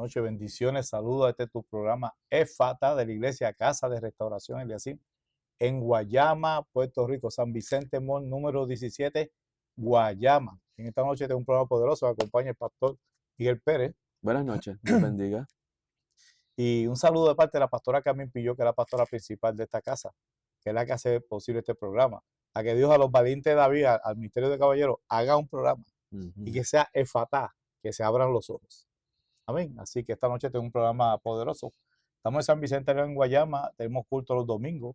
noches, bendiciones, saludos. Este es tu programa EFATA de la Iglesia Casa de Restauración Eliasim en Guayama, Puerto Rico, San Vicente Mall, número 17, Guayama. En esta noche tengo un programa poderoso, me acompaña el pastor Miguel Pérez. Buenas noches, Dios bendiga. Y un saludo de parte de la pastora Carmen Pilló, que es la pastora principal de esta casa, que es la que hace posible este programa. A que Dios a los valientes de David, al Misterio de Caballero, haga un programa y que sea EFATA, que se abran los ojos. Amén. Así que esta noche tengo un programa poderoso. Estamos en San Vicente en Guayama, tenemos culto los domingos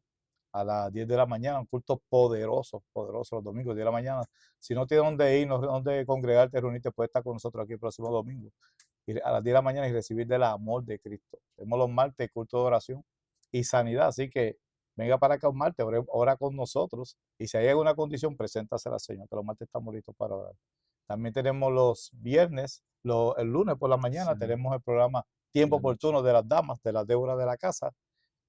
a las 10 de la mañana, un culto poderoso, poderoso los domingos, 10 de la mañana. Si no tienes dónde ir, no dónde congregarte, reunirte, puedes estar con nosotros aquí el próximo domingo y a las 10 de la mañana y recibir del amor de Cristo. Tenemos los martes, culto de oración y sanidad, así que venga para acá un martes, ora con nosotros y si hay alguna condición, preséntasela al Señor, que los martes estamos listos para orar. También tenemos los viernes, el lunes por la mañana, Sí. tenemos el programa Tiempo Buenas noches. Oportuno de las Damas, de las Débora de la Casa.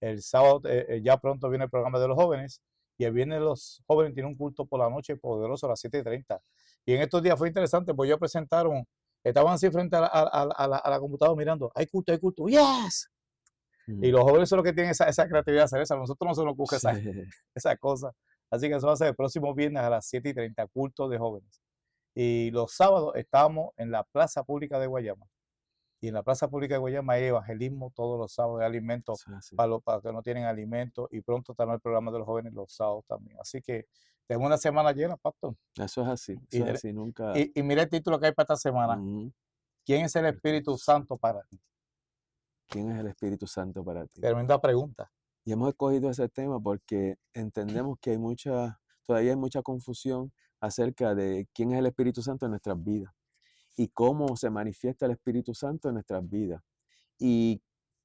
El sábado ya pronto viene el programa de los jóvenes y el viernes los jóvenes tienen un culto por la noche poderoso a las 7:30. Y en estos días fue interesante, pues ellos presentaron, estaban así frente a la computadora mirando, hay culto, yes. Y los jóvenes son los que tienen esa creatividad, hacer eso. A nosotros no se nos ocurre Sí. esa cosa. Así que eso va a ser el próximo viernes a las 7:30, culto de jóvenes. Y los sábados estamos en la Plaza Pública de Guayama. Y en la Plaza Pública de Guayama hay evangelismo todos los sábados de alimentos Sí, sí. para los que no tienen alimentos. Y pronto estará el programa de los jóvenes los sábados también. Así que tenemos una semana llena, pastor. Eso es así, Y, eso es así, nunca. y mira el título que hay para esta semana. Ujú. ¿Quién es el Espíritu Santo para ti? ¿Quién es el Espíritu Santo para ti? Tremenda pregunta. Y hemos escogido ese tema porque entendemos que todavía hay mucha confusión acerca de quién es el Espíritu Santo en nuestras vidas y cómo se manifiesta el Espíritu Santo en nuestras vidas. Y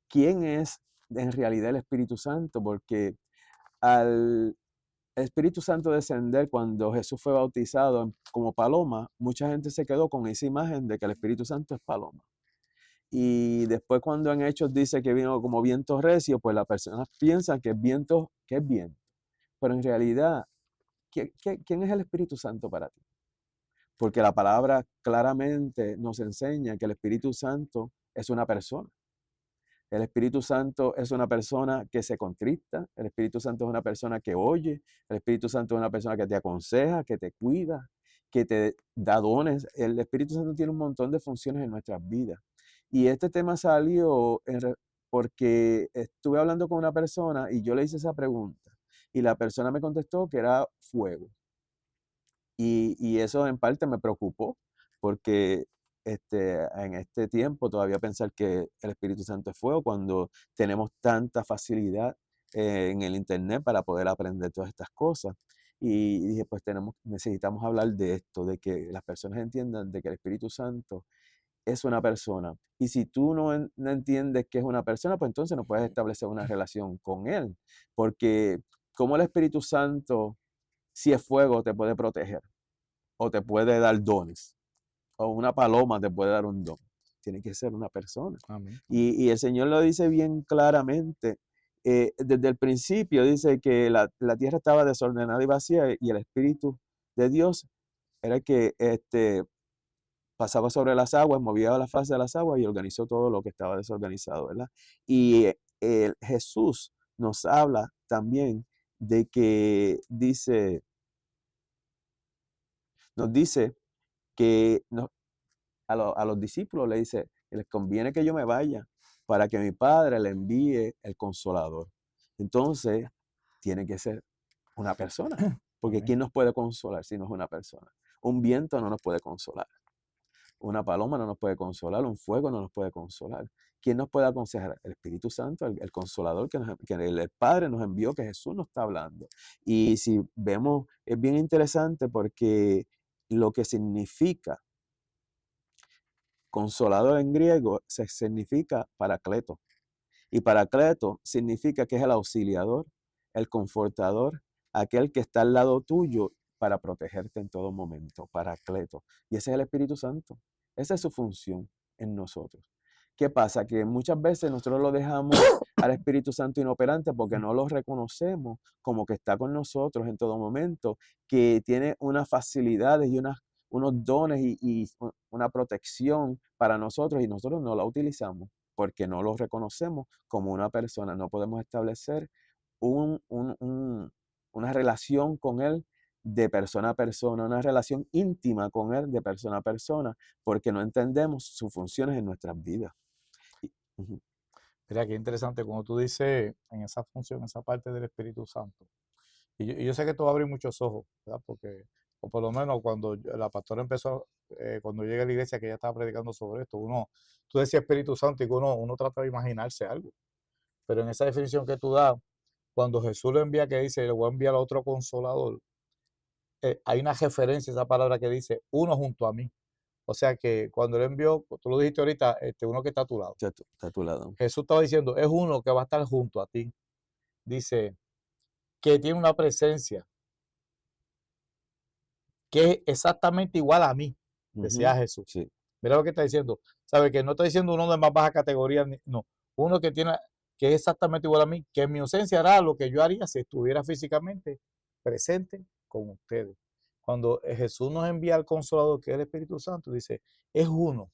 quién es en realidad el Espíritu Santo, porque al Espíritu Santo descender cuando Jesús fue bautizado como paloma, mucha gente se quedó con esa imagen de que el Espíritu Santo es paloma. Y después cuando en Hechos dice que vino como viento recio, pues las personas piensan que es viento, que es viento. Pero en realidad, ¿quién es el Espíritu Santo para ti? Porque la palabra claramente nos enseña que el Espíritu Santo es una persona. El Espíritu Santo es una persona que se contrista, el Espíritu Santo es una persona que oye, el Espíritu Santo es una persona que te aconseja, que te cuida, que te da dones. El Espíritu Santo tiene un montón de funciones en nuestras vidas. Y este tema salió porque estuve hablando con una persona y yo le hice esa pregunta y la persona me contestó que era fuego. Y eso en parte me preocupó porque en este tiempo todavía pensar que el Espíritu Santo es fuego cuando tenemos tanta facilidad en el internet para poder aprender todas estas cosas. Y dije, pues necesitamos hablar de esto, de que las personas entiendan de que el Espíritu Santo es una persona. Y si tú no entiendes que es una persona, pues entonces no puedes establecer una relación con él. Porque como el Espíritu Santo, si es fuego, te puede proteger o te puede dar dones, o una paloma te puede dar un don. Tiene que ser una persona. Amén. Y el Señor lo dice bien claramente. Desde el principio dice que la tierra estaba desordenada y vacía y el Espíritu de Dios era el que pasaba sobre las aguas, movía la faz de las aguas y organizó todo lo que estaba desorganizado, ¿verdad? Y Jesús nos habla también de que nos dice que a los discípulos le dice, les conviene que yo me vaya para que mi Padre le envíe el Consolador. Entonces, tiene que ser una persona, porque Amén. ¿quién nos puede consolar si no es una persona? Un viento no nos puede consolar, una paloma no nos puede consolar, un fuego no nos puede consolar. ¿Quién nos puede aconsejar? El Espíritu Santo, el Consolador que el Padre nos envió, que Jesús nos está hablando. Y si vemos, es bien interesante porque lo que significa Consolador en griego se significa paracleto. Y paracleto significa que es el auxiliador, el confortador, aquel que está al lado tuyo para protegerte en todo momento. Paracleto. Y ese es el Espíritu Santo. Esa es su función en nosotros. ¿Qué pasa? Que muchas veces nosotros lo dejamos al Espíritu Santo inoperante porque no lo reconocemos como que está con nosotros en todo momento, que tiene unas facilidades y unos dones y una protección para nosotros y nosotros no la utilizamos porque no lo reconocemos como una persona. No podemos establecer una relación con Él de persona a persona, una relación íntima con Él de persona a persona, porque no entendemos sus funciones en nuestras vidas. Ujú. Mira, qué interesante cuando tú dices en esa función, esa parte del Espíritu Santo. Y yo sé que esto va a abrir muchos ojos, ¿verdad? Porque, o por lo menos cuando la pastora empezó, cuando llegué a la iglesia, que ella estaba predicando sobre esto, tú decías Espíritu Santo y que uno trata de imaginarse algo. Pero en esa definición que tú das, cuando Jesús lo envía, que dice, le voy a enviar a otro consolador, hay una referencia a esa palabra que dice, uno junto a mí. O sea que cuando él envió, tú lo dijiste ahorita, uno que está a tu lado. Está a tu lado. Jesús estaba diciendo, es uno que va a estar junto a ti. Dice, que tiene una presencia que es exactamente igual a mí, decía Jesús. Sí. Mira lo que está diciendo. Sabe que no está diciendo uno de más baja categoría, no. Uno que es exactamente igual a mí, que en mi ausencia hará lo que yo haría si estuviera físicamente presente con ustedes. Cuando Jesús nos envía al Consolador, que es el Espíritu Santo, dice, es uno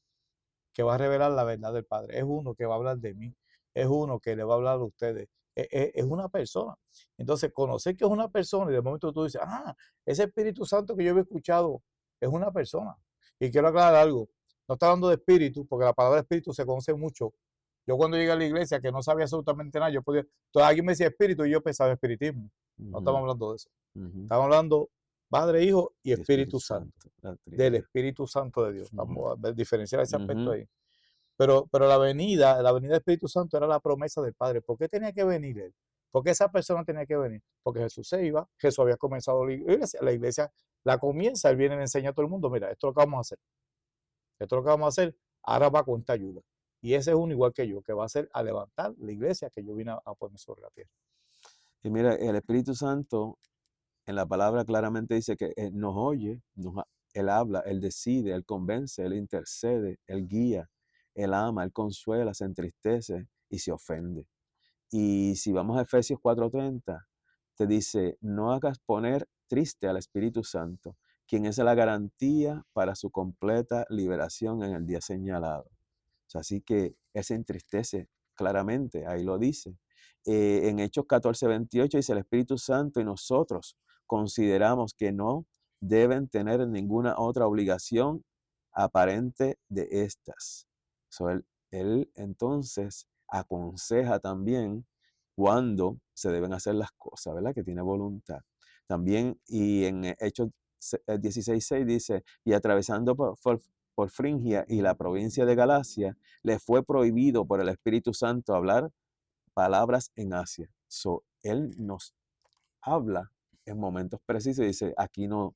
que va a revelar la verdad del Padre, es uno que va a hablar de mí, es uno que le va a hablar a ustedes, es una persona. Entonces, conocer que es una persona y de momento tú dices, ese Espíritu Santo que yo había escuchado es una persona. Y quiero aclarar algo, no está hablando de espíritu, porque la palabra espíritu se conoce mucho. Yo cuando llegué a la iglesia, que no sabía absolutamente nada, entonces alguien me decía espíritu y yo pensaba espiritismo. No estamos hablando de eso. Estamos hablando Padre, Hijo y Espíritu Santo. Del Espíritu Santo de Dios. Vamos a diferenciar ese aspecto ahí. Pero la venida del Espíritu Santo era la promesa del Padre. ¿Por qué tenía que venir Él? ¿Por qué esa persona tenía que venir? Porque Jesús se iba, Jesús había comenzado la iglesia la comienza, Él viene y le enseña a todo el mundo, mira, esto es lo que vamos a hacer. Esto es lo que vamos a hacer, ahora va con esta ayuda. Y ese es uno igual que yo, que va a ser a levantar la iglesia que yo vine a poner sobre la tierra. Y mira, el Espíritu Santo en la palabra claramente dice que Él nos oye, Él habla, Él decide, Él convence, Él intercede, Él guía, Él ama, Él consuela, se entristece y se ofende. Y si vamos a Efesios 4:30, te dice, no hagas poner triste al Espíritu Santo, quien es la garantía para su completa liberación en el día señalado. O sea, así que Él se entristece claramente, ahí lo dice. En Hechos 14:28 dice, el Espíritu Santo y nosotros consideramos que no deben tener ninguna otra obligación aparente de estas. So, él entonces aconseja también cuándo se deben hacer las cosas, ¿verdad? Que tiene voluntad. También, y en Hechos 16:6 dice, y atravesando por Frigia y la provincia de Galacia, le fue prohibido por el Espíritu Santo hablar palabras en Asia. So, él nos habla en momentos precisos y dice, aquí no,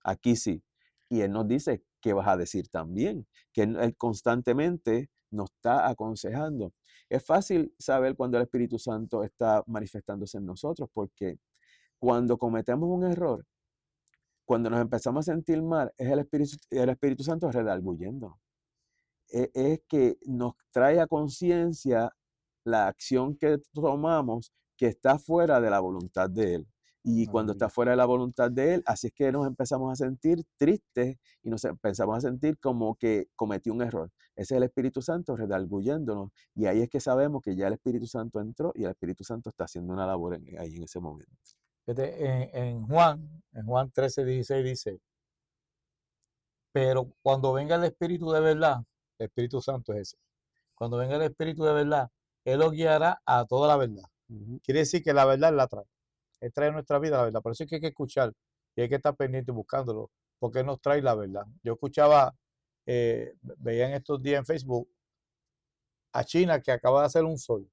aquí sí. Y Él nos dice qué vas a decir también, que Él constantemente nos está aconsejando. Es fácil saber cuando el Espíritu Santo está manifestándose en nosotros, porque cuando cometemos un error, cuando nos empezamos a sentir mal, es el Espíritu Santo redarguyéndonos. Es que nos trae a conciencia la acción que tomamos que está fuera de la voluntad de Él. Y cuando está fuera de la voluntad de Él, así es que nos empezamos a sentir tristes y nos empezamos a sentir como que cometí un error. Ese es el Espíritu Santo redarguyéndonos. Y ahí es que sabemos que ya el Espíritu Santo entró y el Espíritu Santo está haciendo una labor ahí en ese momento. En Juan 13:16 dice, pero cuando venga el Espíritu de verdad, el Espíritu Santo es ese. Cuando venga el Espíritu de verdad, Él os guiará a toda la verdad. Quiere decir que la verdad la trae. Él trae en nuestra vida la verdad. Por eso es que hay que escuchar y hay que estar pendiente buscándolo, porque Él nos trae la verdad. Yo escuchaba, veía en estos días en Facebook a China que acaba de hacer un sol.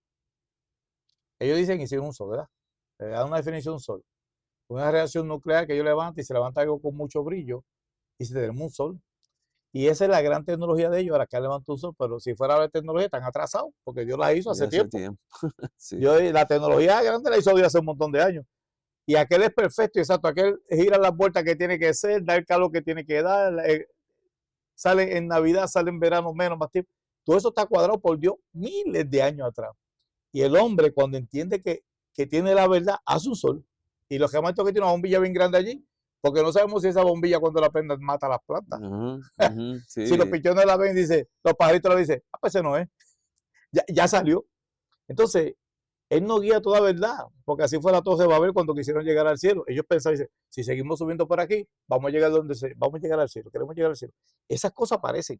Ellos dicen que hicieron un sol, ¿verdad? Le dan una definición de un sol. Una reacción nuclear que ellos levantan y se levanta algo con mucho brillo y se tenemos un sol. Y esa es la gran tecnología de ellos, ahora que levantado un sol, pero si fuera la tecnología están atrasados, porque Dios la hizo hace tiempo. Sí. La tecnología grande la hizo Dios hace un montón de años. Y aquel es perfecto, exacto, aquel gira las vueltas que tiene que hacer, da el calor que tiene que dar, sale en Navidad, sale en verano menos, más tiempo. Todo eso está cuadrado por Dios miles de años atrás. Y el hombre, cuando entiende que tiene la verdad, hace un sol. Y los que que tiene una bombilla bien grande allí, porque no sabemos si esa bombilla cuando la prendan mata a las plantas. Sí. Si los pichones la ven, dice, los pajaritos la dicen, pues ese no es, ya salió. Entonces, él no guía toda verdad, porque así fue la Torre de Babel cuando quisieron llegar al cielo. Ellos pensaban, dice, si seguimos subiendo por aquí, vamos a llegar vamos a llegar al cielo, queremos llegar al cielo. Esas cosas aparecen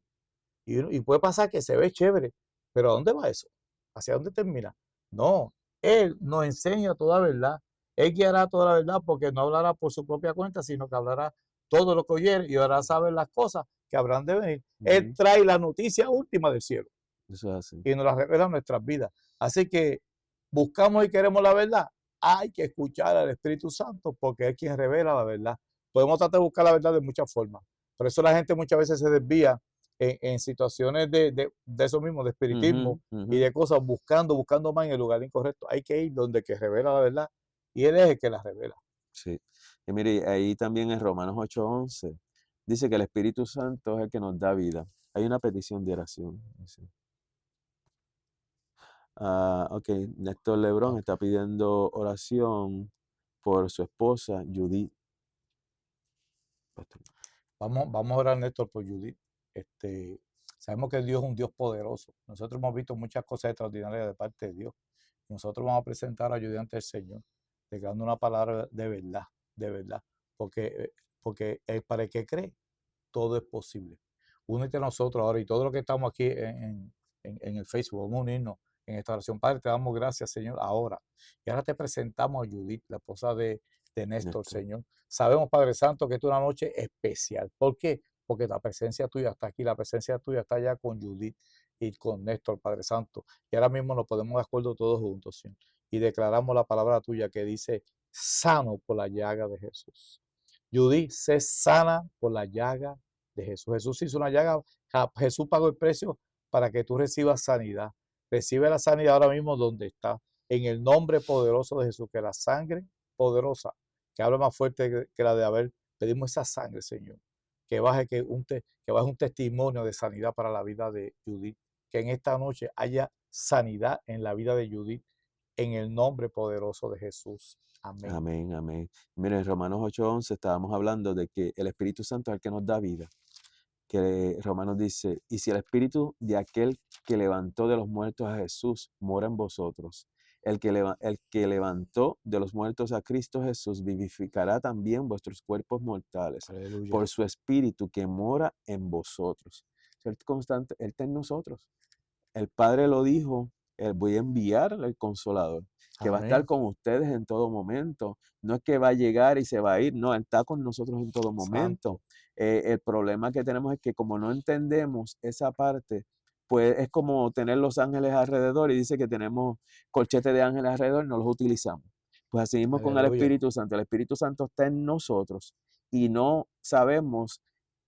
y puede pasar que se ve chévere, pero ¿a dónde va eso? ¿Hacia dónde termina? No, Él nos enseña toda verdad. Él guiará toda la verdad porque no hablará por su propia cuenta, sino que hablará todo lo que oyere y hará saber las cosas que habrán de venir. Él trae la noticia última del cielo. Eso es así. Y nos la revela en nuestras vidas. Así que buscamos y queremos la verdad. Hay que escuchar al Espíritu Santo porque es quien revela la verdad. Podemos tratar de buscar la verdad de muchas formas. Por eso la gente muchas veces se desvía en situaciones de eso mismo, de espiritismo y de cosas, buscando más en el lugar incorrecto. Hay que ir donde que revela la verdad y Él es el que la revela. Sí. Y mire, ahí también en Romanos 8:11 dice que el Espíritu Santo es el que nos da vida. Hay una petición de oración. Dice. Ok, Néstor Lebrón está pidiendo oración por su esposa, Judith. Vamos a orar, Néstor, por Judith. Sabemos que Dios es un Dios poderoso. Nosotros hemos visto muchas cosas extraordinarias de parte de Dios. Nosotros vamos a presentar a Judith ante el Señor, declarando una palabra de verdad, porque para el que cree, todo es posible. Únete a nosotros ahora y todos los que estamos aquí en el Facebook, vamos a unirnos en esta oración. Padre, te damos gracias, Señor, ahora. Y ahora te presentamos a Judith, la esposa de Néstor, Señor. Sabemos, Padre Santo, que esta es una noche especial. ¿Por qué? Porque la presencia tuya está aquí, la presencia tuya está allá con Judith y con Néstor, Padre Santo. Y ahora mismo nos ponemos de acuerdo todos juntos, Señor. Y declaramos la palabra tuya que dice, sano por la llaga de Jesús. Judith, sé sana por la llaga de Jesús. Jesús hizo una llaga, Jesús pagó el precio para que tú recibas sanidad. Recibe la sanidad ahora mismo donde está. En el nombre poderoso de Jesús, que la sangre poderosa, que habla más fuerte que la de Abel, pedimos esa sangre, Señor. Que baje, que baje un testimonio de sanidad para la vida de Judith. Que en esta noche haya sanidad en la vida de Judith. En el nombre poderoso de Jesús. Amén. Amén, amén. Mire, en Romanos 8:11 estábamos hablando de que el Espíritu Santo es el que nos da vida. Que Romanos dice, y si el Espíritu de aquel que levantó de los muertos a Jesús mora en vosotros, el que levantó de los muertos a Cristo Jesús vivificará también vuestros cuerpos mortales. Aleluya. Por su Espíritu que mora en vosotros. El constante, Él está en nosotros. El Padre lo dijo, voy a enviar al Consolador, que va a estar con ustedes en todo momento. No es que va a llegar y se va a ir, no, Él está con nosotros en todo momento. El problema que tenemos es que como no entendemos esa parte, pues es como tener los ángeles alrededor y dice que tenemos corchetes de ángeles alrededor y no los utilizamos. Pues así mismo con el Espíritu Santo. El Espíritu Santo está en nosotros y no sabemos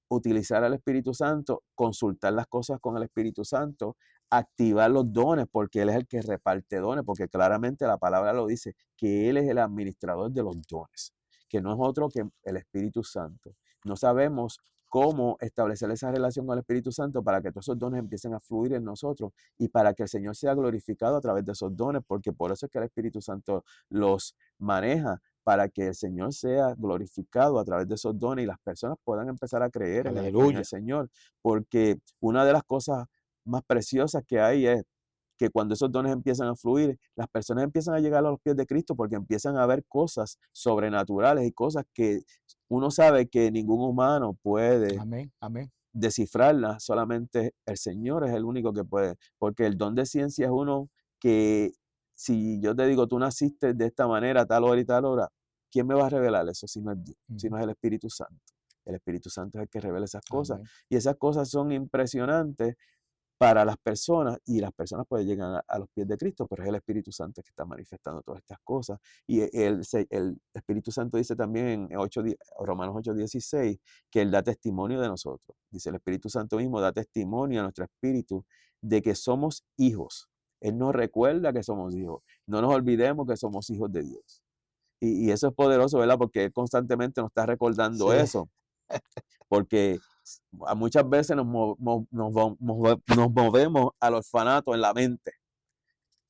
utilizar al Espíritu Santo, consultar las cosas con el Espíritu Santo, activar los dones, porque Él es el que reparte dones, porque claramente la palabra lo dice, que Él es el administrador de los dones, que no es otro que el Espíritu Santo. No sabemos cómo establecer esa relación con el Espíritu Santo para que todos esos dones empiecen a fluir en nosotros y para que el Señor sea glorificado a través de esos dones, porque por eso es que el Espíritu Santo los maneja, para que el Señor sea glorificado a través de esos dones y las personas puedan empezar a creer en el Señor. Porque una de las cosas más preciosas que hay es que cuando esos dones empiezan a fluir, las personas empiezan a llegar a los pies de Cristo porque empiezan a ver cosas sobrenaturales y cosas que uno sabe que ningún humano puede descifrarlas, solamente el Señor es el único que puede, porque el don de ciencia es uno que si yo te digo, tú naciste de esta manera, tal hora y tal hora, ¿quién me va a revelar eso si no es Dios, si no es el Espíritu Santo? El Espíritu Santo es el que revela esas cosas. Amén. Y esas cosas son impresionantes para las personas y las personas pues llegan a los pies de Cristo, pero es el Espíritu Santo que está manifestando todas estas cosas. Y el Espíritu Santo dice también en Romanos 8:16 que Él da testimonio de nosotros. Dice el Espíritu Santo mismo da testimonio a nuestro espíritu de que somos hijos. Él nos recuerda que somos hijos. No nos olvidemos que somos hijos de Dios. Y eso es poderoso, ¿verdad? Porque Él constantemente nos está recordando eso. Porque muchas veces nos movemos al orfanato en la mente.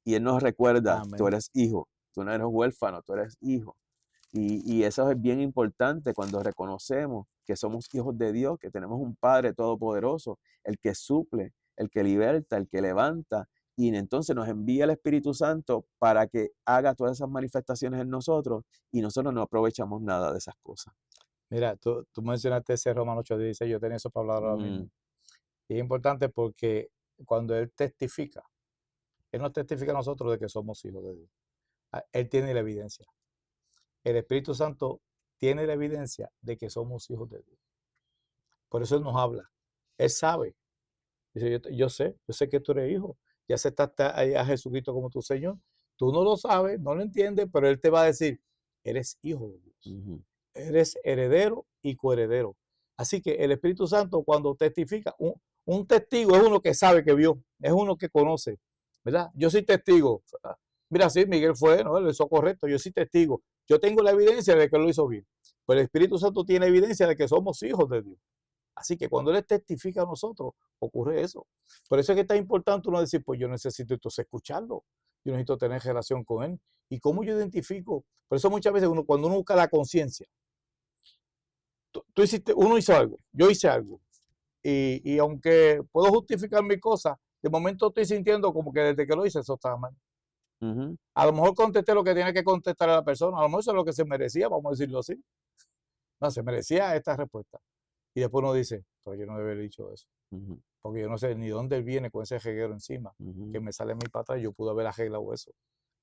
Y Él nos recuerda, Amén. Tú eres hijo, tú no eres huérfano, tú eres hijo. Y eso es bien importante cuando reconocemos que somos hijos de Dios, que tenemos un Padre todopoderoso, el que suple, el que liberta, el que levanta, y entonces nos envía el Espíritu Santo para que haga todas esas manifestaciones en nosotros y nosotros no aprovechamos nada de esas cosas. Mira, tú mencionaste ese Romanos 8:16, yo tenía eso para hablar ahora mismo. Y es importante porque cuando Él testifica, Él nos testifica a nosotros de que somos hijos de Dios. Él tiene la evidencia. El Espíritu Santo tiene la evidencia de que somos hijos de Dios. Por eso Él nos habla. Él sabe. Dice, yo sé que tú eres hijo. Ya aceptaste a Jesucristo como tu Señor. Tú no lo sabes, no lo entiendes, pero Él te va a decir, eres hijo de Dios. Eres heredero y coheredero. Así que el Espíritu Santo cuando testifica, un testigo es uno que sabe que vio, es uno que conoce, ¿verdad? Yo soy testigo. Mira, sí, Miguel fue, ¿no? Él lo hizo correcto, yo soy testigo. Yo tengo la evidencia de que lo hizo bien. Pero el Espíritu Santo tiene evidencia de que somos hijos de Dios. Así que cuando Él testifica a nosotros, ocurre eso. Por eso es que está importante uno decir, pues yo necesito entonces escucharlo, yo necesito tener relación con Él. ¿Y cómo yo identifico? Por eso muchas veces cuando uno busca la conciencia, uno hizo algo, yo hice algo, y aunque puedo justificar mi cosa, de momento estoy sintiendo como que desde que lo hice eso estaba mal. A lo mejor contesté lo que tenía que contestar a la persona, a lo mejor eso es lo que se merecía, vamos a decirlo así. No, se merecía esta respuesta. Y después uno dice, pues yo no debe haber dicho eso. Porque yo no sé ni dónde él viene con ese reguero encima, que me sale a mi pata y yo pude haber arreglado eso.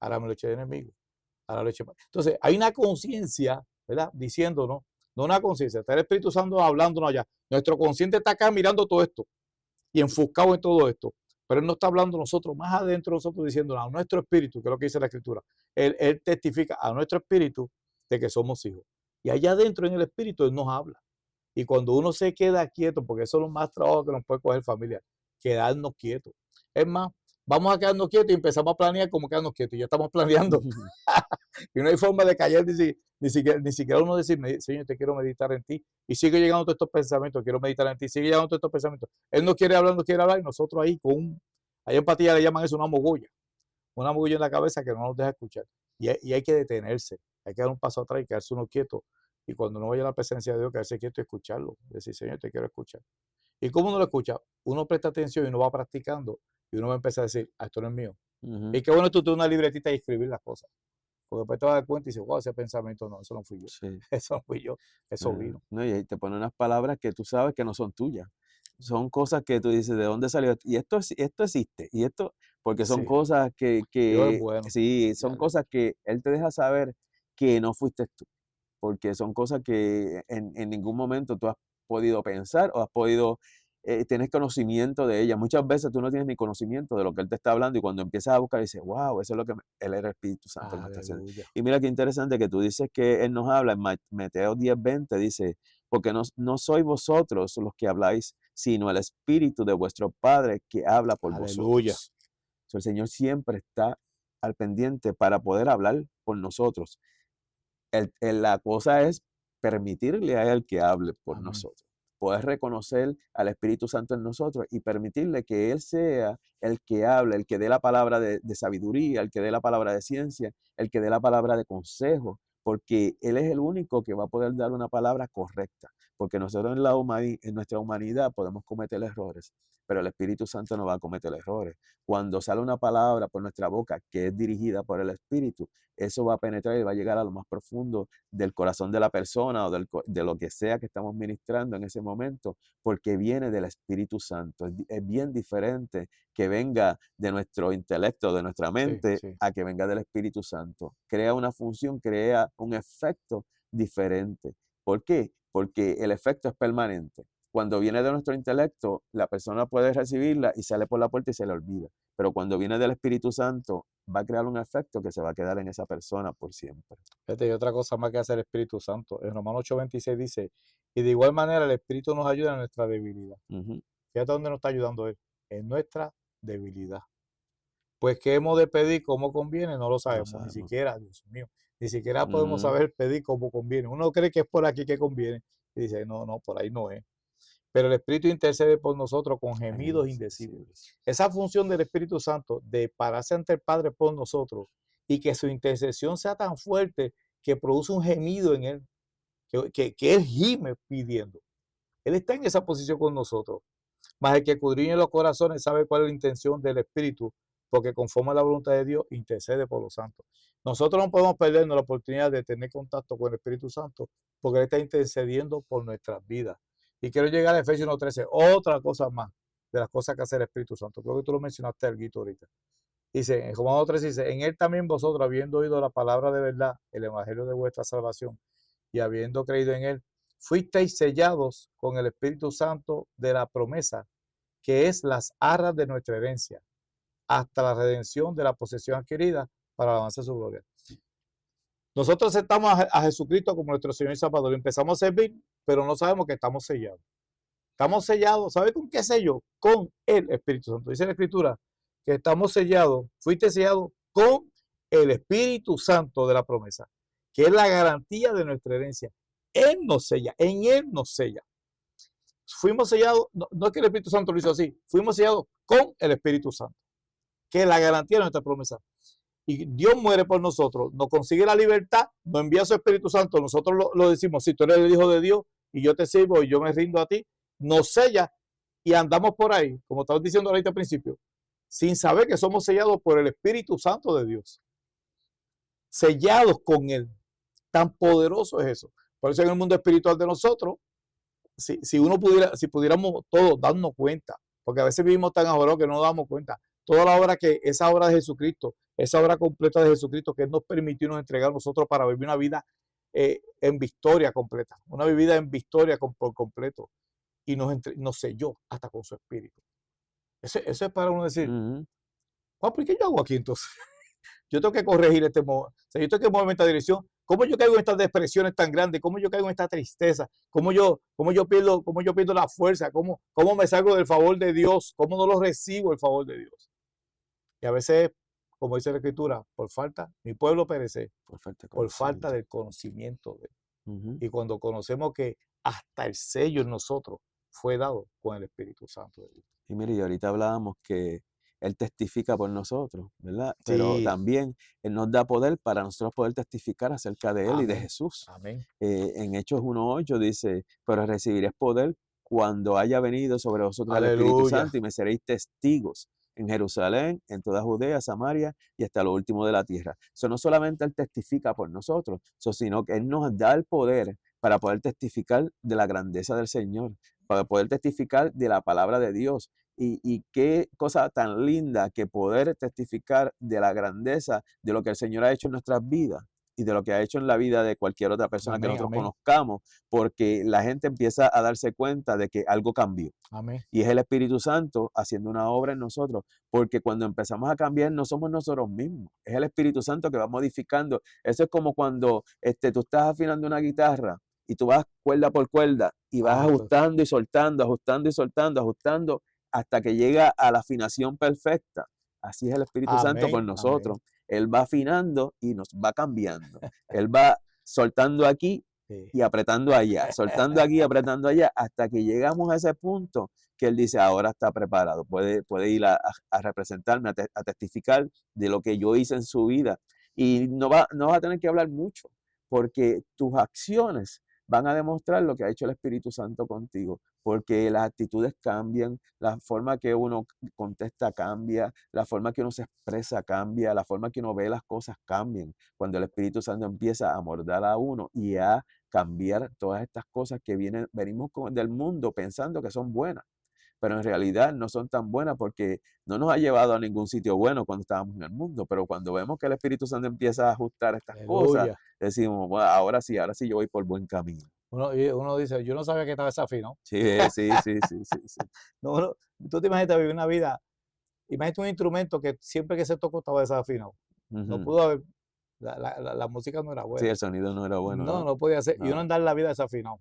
Ahora me lo eché de enemigo. Ahora lo eché. Entonces, hay una conciencia, ¿verdad? Diciéndonos, no una conciencia, está el Espíritu Santo hablándonos allá. Nuestro consciente está acá mirando todo esto y enfocado en todo esto. Pero Él no está hablando a nosotros, más adentro de nosotros, diciéndonos a nuestro espíritu, que es lo que dice la Escritura. Él testifica a nuestro espíritu de que somos hijos. Y allá adentro en el espíritu Él nos habla. Y cuando uno se queda quieto, porque eso es lo más trabajo que nos puede coger familia, quedarnos quietos. Es más, vamos a quedarnos quietos y empezamos a planear como quedarnos quietos. Y ya estamos planeando. Y no hay forma de callar ni siquiera uno decir, Señor, te quiero meditar en ti. Y sigue llegando todos estos pensamientos, quiero meditar en ti. Sigue llegando todos estos pensamientos. Él no quiere hablar, y nosotros ahí allá en Patilla le llaman eso una mogolla en la cabeza que no nos deja escuchar. Y hay que detenerse, hay que dar un paso atrás y quedarse uno quieto. Y cuando uno vaya a la presencia de Dios, quedarse quieto y escucharlo. Decir, Señor, te quiero escuchar. ¿Y cómo uno lo escucha? Uno presta atención y uno va practicando. Y uno va a empezar a decir, esto no es mío. Y qué bueno tú tienes una libretita y escribir las cosas. Porque después te vas a dar cuenta y dices, wow, ese pensamiento no, eso no fui yo. Sí. Eso no fui yo, eso vino. No, y ahí te pone unas palabras que tú sabes que no son tuyas. Son cosas que tú dices, ¿de dónde salió esto? Y esto existe. Y esto, porque son Sí. cosas Dios es bueno. sí, son cosas que Él te deja saber que no fuiste tú. Porque son cosas que en ningún momento tú has podido pensar o has podido tener conocimiento de ellas. Muchas veces tú no tienes ni conocimiento de lo que Él te está hablando y cuando empiezas a buscar dices, wow, eso es lo que Él era el Espíritu Santo que me está haciendo. Y mira qué interesante que tú dices que Él nos habla en Mateo 10:20, dice, porque no sois vosotros los que habláis, sino el Espíritu de vuestro Padre que habla por vosotros. El Señor siempre está al pendiente para poder hablar por nosotros. La cosa es permitirle a Él que hable por nosotros. Poder reconocer al Espíritu Santo en nosotros y permitirle que Él sea el que hable, el que dé la palabra de sabiduría, el que dé la palabra de ciencia, el que dé la palabra de consejo, porque Él es el único que va a poder dar una palabra correcta. Porque nosotros en nuestra humanidad podemos cometer errores, pero el Espíritu Santo no va a cometer errores. Cuando sale una palabra por nuestra boca que es dirigida por el Espíritu, eso va a penetrar y va a llegar a lo más profundo del corazón de la persona o de lo que sea que estamos ministrando en ese momento, porque viene del Espíritu Santo. Es bien diferente que venga de nuestro intelecto, de nuestra mente, a que venga del Espíritu Santo. Crea una función, crea un efecto diferente. ¿Por qué? Porque el efecto es permanente. Cuando viene de nuestro intelecto, la persona puede recibirla y sale por la puerta y se le olvida. Pero cuando viene del Espíritu Santo, va a crear un efecto que se va a quedar en esa persona por siempre. Fíjate, y otra cosa más que hace el Espíritu Santo. En Romanos 8:26 dice, y de igual manera el Espíritu nos ayuda en nuestra debilidad. Fíjate dónde nos está ayudando Él, en nuestra debilidad. Pues que hemos de pedir como conviene, no lo sabemos, ni siquiera, Dios mío, ni siquiera podemos saber pedir como conviene. Uno cree que es por aquí que conviene y dice, no, por ahí no es. Pero el Espíritu intercede por nosotros con gemidos indecibles. Esa función del Espíritu Santo de pararse ante el Padre por nosotros y que su intercesión sea tan fuerte que produce un gemido en él, que él gime pidiendo. Él está en esa posición con nosotros. Mas el que escudriña los corazones sabe cuál es la intención del Espíritu, porque conforme a la voluntad de Dios, intercede por los santos. Nosotros no podemos perdernos la oportunidad de tener contacto con el Espíritu Santo, porque Él está intercediendo por nuestras vidas. Y quiero llegar a Efesios 1:13, otra cosa más de las cosas que hace el Espíritu Santo. Creo que tú lo mencionaste algo ahorita. Dice, en Romanos 3 dice, en Él también vosotros, habiendo oído la palabra de verdad, el evangelio de vuestra salvación, y habiendo creído en Él, fuisteis sellados con el Espíritu Santo de la promesa, que es las arras de nuestra herencia, hasta la redención de la posesión adquirida para el avance de su gloria. Nosotros aceptamos a Jesucristo como nuestro Señor y Salvador, empezamos a servir, pero no sabemos que estamos sellados. Estamos sellados, ¿sabe con qué sello? Con el Espíritu Santo. Dice la Escritura que estamos sellados, fuiste sellado con el Espíritu Santo de la promesa, que es la garantía de nuestra herencia. Él nos sella, en Él nos sella. Fuimos sellados, no es que el Espíritu Santo lo hizo así, fuimos sellados con el Espíritu Santo, que es la garantía de nuestra promesa. Y Dios muere por nosotros, nos consigue la libertad, nos envía su Espíritu Santo, nosotros lo decimos, si tú eres el Hijo de Dios y yo te sirvo y yo me rindo a ti, nos sella y andamos por ahí, como estaba diciendo ahorita al principio, sin saber que somos sellados por el Espíritu Santo de Dios, sellados con Él. Tan poderoso es eso. Por eso en el mundo espiritual de nosotros, si pudiéramos todos darnos cuenta, porque a veces vivimos tan ahorrados que no nos damos cuenta, toda la obra esa obra de Jesucristo, esa obra completa de Jesucristo que Él nos permitió y nos entregar a nosotros para vivir una vida en victoria completa, una vida en victoria por completo, y nos selló hasta con su espíritu. Eso es para uno decir, ¿por qué yo hago aquí entonces? Yo tengo que corregir yo tengo que moverme en esta dirección. ¿Cómo yo caigo en estas depresiones tan grandes? ¿Cómo yo caigo en esta tristeza? ¿Cómo yo pierdo la fuerza? ¿Cómo me salgo del favor de Dios? ¿Cómo no lo recibo el favor de Dios? Y a veces, como dice la Escritura, por falta, mi pueblo perece, por falta del conocimiento de Él. Y cuando conocemos que hasta el sello en nosotros fue dado con el Espíritu Santo de Dios. Y mire, y ahorita hablábamos que Él testifica por nosotros, ¿verdad? Sí. Pero también Él nos da poder para nosotros poder testificar acerca de Él. Amén. Y de Jesús. Amén. En Hechos 1:8 dice, pero recibiréis poder cuando haya venido sobre vosotros Aleluya. el Espíritu Santo y me seréis testigos en Jerusalén, en toda Judea, Samaria y hasta lo último de la tierra. Eso no solamente Él testifica por nosotros, sino que Él nos da el poder para poder testificar de la grandeza del Señor, para poder testificar de la palabra de Dios. Y qué cosa tan linda que poder testificar de la grandeza de lo que el Señor ha hecho en nuestras vidas y de lo que ha hecho en la vida de cualquier otra persona que nosotros conozcamos, porque la gente empieza a darse cuenta de que algo cambió. Amén. Y es el Espíritu Santo haciendo una obra en nosotros, porque cuando empezamos a cambiar no somos nosotros mismos, es el Espíritu Santo que va modificando. Eso es como cuando tú estás afinando una guitarra y tú vas cuerda por cuerda y vas ajustando y soltando, ajustando y soltando, ajustando, hasta que llega a la afinación perfecta. Así es el Espíritu Santo con nosotros. Amén. Él va afinando y nos va cambiando. Él va soltando aquí y apretando allá, soltando aquí y apretando allá, hasta que llegamos a ese punto que Él dice, ahora está preparado, puede ir a representarme, a testificar de lo que yo hice en su vida. Y no va a tener que hablar mucho, porque tus acciones van a demostrar lo que ha hecho el Espíritu Santo contigo, porque las actitudes cambian, la forma que uno contesta cambia, la forma que uno se expresa cambia, la forma que uno ve las cosas cambian, cuando el Espíritu Santo empieza a mordar a uno y a cambiar todas estas cosas que venimos del mundo pensando que son buenas, pero en realidad no son tan buenas porque no nos ha llevado a ningún sitio bueno cuando estábamos en el mundo, pero cuando vemos que el Espíritu Santo empieza a ajustar estas cosas, decimos, bueno, ahora sí yo voy por buen camino. Uno dice, yo no sabía que estaba desafinado. Sí. No, tú te imaginas vivir una vida, imagínate un instrumento que siempre que se tocó estaba desafinado. No pudo haber, la música no era buena. Sí, el sonido no era bueno. No podía ser. No. Y uno andar la vida desafinado.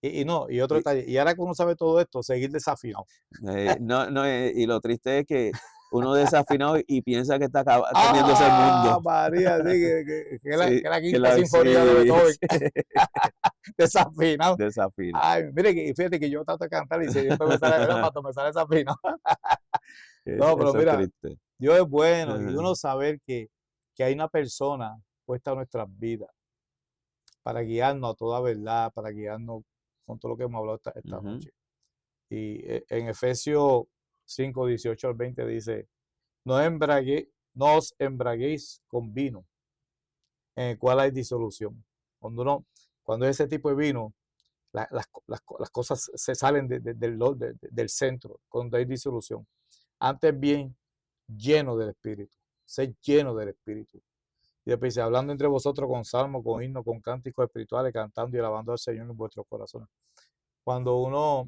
Y otro detalle. Y ahora que uno sabe todo esto, seguir desafinado. Y lo triste es que uno desafinado y piensa que está cambiándose el mundo. María, sí, que la quinta sinfonía de Beethoven. Desafinado. Ay, mire, fíjate que yo trato de cantar y siempre me sale desafinado. No, pero mira, triste. Dios es bueno y uno saber que hay una persona puesta en nuestras vidas para guiarnos a toda verdad, para guiarnos con todo lo que hemos hablado esta Ujú. noche. Y en Efesios 5, 18 al 20 dice, no os embraguéis con vino, en el cual hay disolución. Cuando es ese tipo de vino, las cosas se salen del centro, cuando hay disolución. Antes bien, lleno del Espíritu, ser lleno del Espíritu. Y después dice, hablando entre vosotros con salmos, con himnos, con cánticos espirituales, cantando y alabando al Señor en vuestros corazones. Cuando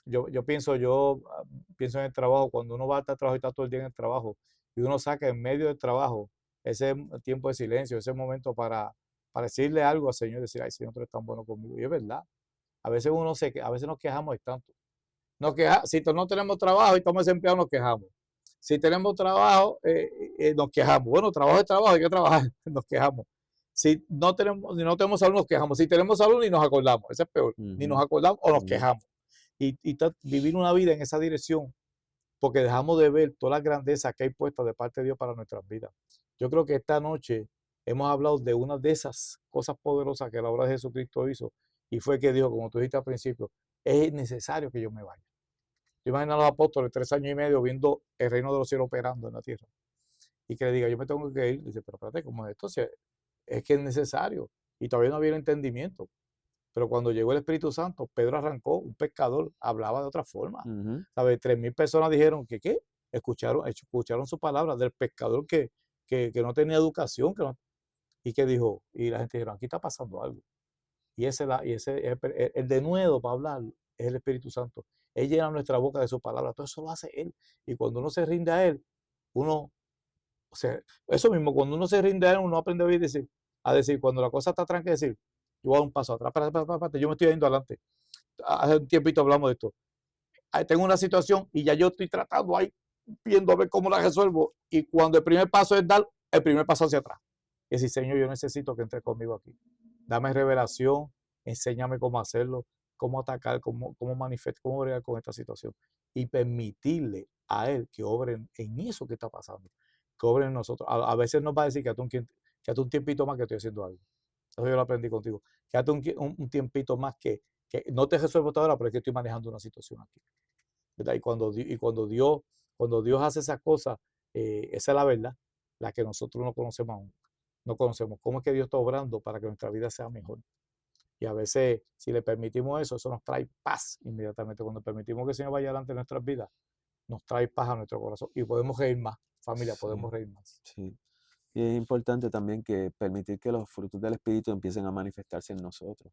yo pienso en el trabajo, cuando uno va a trabajo y está todo el día en el trabajo, y uno saca en medio del trabajo ese tiempo de silencio, ese momento para decirle algo al Señor, decir, ay, Señor, tú eres tan bueno conmigo. Y es verdad. A veces nos quejamos de tanto. Si no tenemos trabajo y estamos desempleados, nos quejamos. Si tenemos trabajo, nos quejamos. Bueno, trabajo es trabajo, hay que trabajar, nos quejamos. Si no tenemos salud, nos quejamos. Si tenemos salud, ni nos acordamos. Eso es peor. Ni nos acordamos o nos quejamos. Y vivir una vida en esa dirección, porque dejamos de ver todas las grandezas que hay puestas de parte de Dios para nuestras vidas. Yo creo que esta noche hemos hablado de una de esas cosas poderosas que la obra de Jesucristo hizo, y fue que dijo, como tú dijiste al principio, es necesario que yo me vaya. Yo imagino a los apóstoles 3 años y medio viendo el reino de los cielos operando en la tierra, y que le diga, yo me tengo que ir. Dice, pero espérate, ¿cómo es esto? Es que es necesario, y todavía no había entendimiento. Pero cuando llegó el Espíritu Santo, Pedro arrancó, un pescador, hablaba de otra forma. Ujú. ¿Sabes? 3.000 personas dijeron que ¿qué? Escucharon su palabra del pescador que no tenía educación, y que dijo, y la gente dijeron, aquí está pasando algo. El de nuevo para hablar es el Espíritu Santo. Él llena nuestra boca de su palabra, todo eso lo hace Él. Y cuando uno se rinde a Él, uno, o sea, eso mismo, cuando uno se rinde a Él, uno aprende a decir, cuando la cosa está tranquila, decir, yo voy a dar un paso atrás, yo me estoy yendo adelante. Hace un tiempito hablamos de esto. Tengo una situación y ya yo estoy tratando ahí, viendo a ver cómo la resuelvo. Y cuando el primer paso es dar el primer paso hacia atrás. Y decir, Señor, yo necesito que entres conmigo aquí. Dame revelación, enséñame cómo hacerlo, cómo atacar, cómo manifestar, cómo bregar con esta situación. Y permitirle a Él que obre en eso que está pasando, que obre en nosotros. A veces nos va a decir que hasta un tiempito más que estoy haciendo algo. Eso yo lo aprendí contigo. Quédate un tiempito más que no te resuelvo toda hora, pero es que estoy manejando una situación aquí. ¿Verdad? Y cuando Dios hace esas cosas, esa es la verdad, la que nosotros no conocemos aún. No conocemos cómo es que Dios está obrando para que nuestra vida sea mejor. Y a veces, si le permitimos eso, eso nos trae paz inmediatamente. Cuando permitimos que el Señor vaya adelante en nuestras vidas, nos trae paz a nuestro corazón. Y podemos reír más, familia, Sí, podemos reír más. sí. Y es importante también que permitir que los frutos del Espíritu empiecen a manifestarse en nosotros.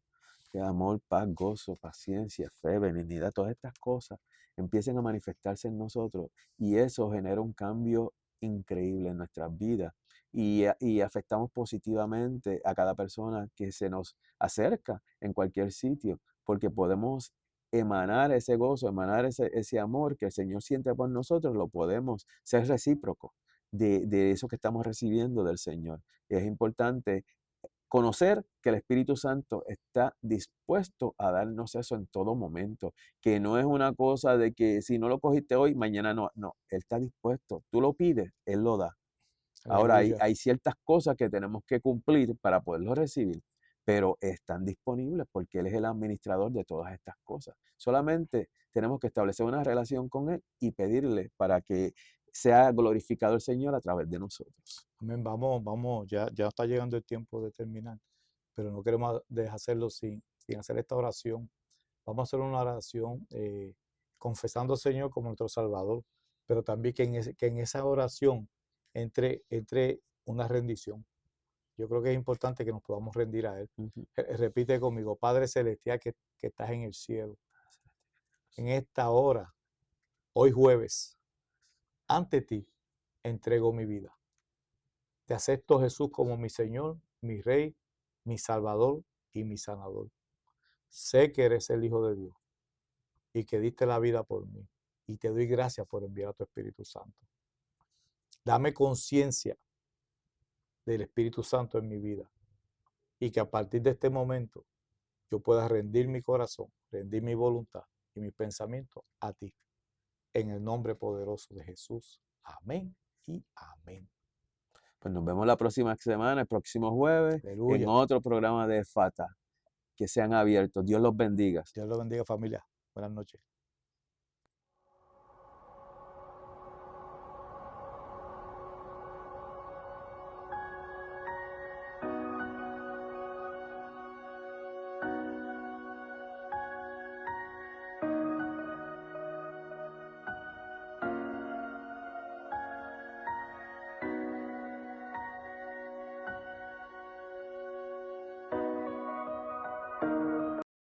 Que amor, paz, gozo, paciencia, fe, benignidad, todas estas cosas empiecen a manifestarse en nosotros. Y eso genera un cambio increíble en nuestras vidas. Y afectamos positivamente a cada persona que se nos acerca en cualquier sitio, porque podemos emanar ese gozo, emanar ese amor que el Señor siente por nosotros, lo podemos ser recíprocos de eso que estamos recibiendo del Señor. Y es importante conocer que el Espíritu Santo está dispuesto a darnos eso en todo momento, que no es una cosa de que si no lo cogiste hoy, mañana no, no, Él está dispuesto, tú lo pides, Él lo da. Ahora Aleluya. hay ciertas cosas que tenemos que cumplir para poderlo recibir, pero están disponibles porque Él es el administrador de todas estas cosas. Solamente tenemos que establecer una relación con Él y pedirle para que sea glorificado el Señor a través de nosotros. Amén. Vamos, ya está llegando el tiempo de terminar, pero no queremos dejar hacerlo sin hacer esta oración. Vamos a hacer una oración confesando al Señor como nuestro Salvador, pero también que en esa oración entre una rendición. Yo creo que es importante que nos podamos rendir a Él. Ujú. Repite conmigo, Padre Celestial que estás en el cielo, en esta hora, hoy jueves, ante ti entrego mi vida. Te acepto, Jesús, como mi Señor, mi Rey, mi Salvador y mi Sanador. Sé que eres el Hijo de Dios y que diste la vida por mí. Y te doy gracias por enviar a tu Espíritu Santo. Dame conciencia del Espíritu Santo en mi vida y que a partir de este momento yo pueda rendir mi corazón, rendir mi voluntad y mi pensamiento a ti. En el nombre poderoso de Jesús. Amén y amén. Pues nos vemos la próxima semana, el próximo jueves, en Aleluya. otro programa de Fata. Que sean abiertos. Dios los bendiga. Dios lo bendiga, familia. Buenas noches.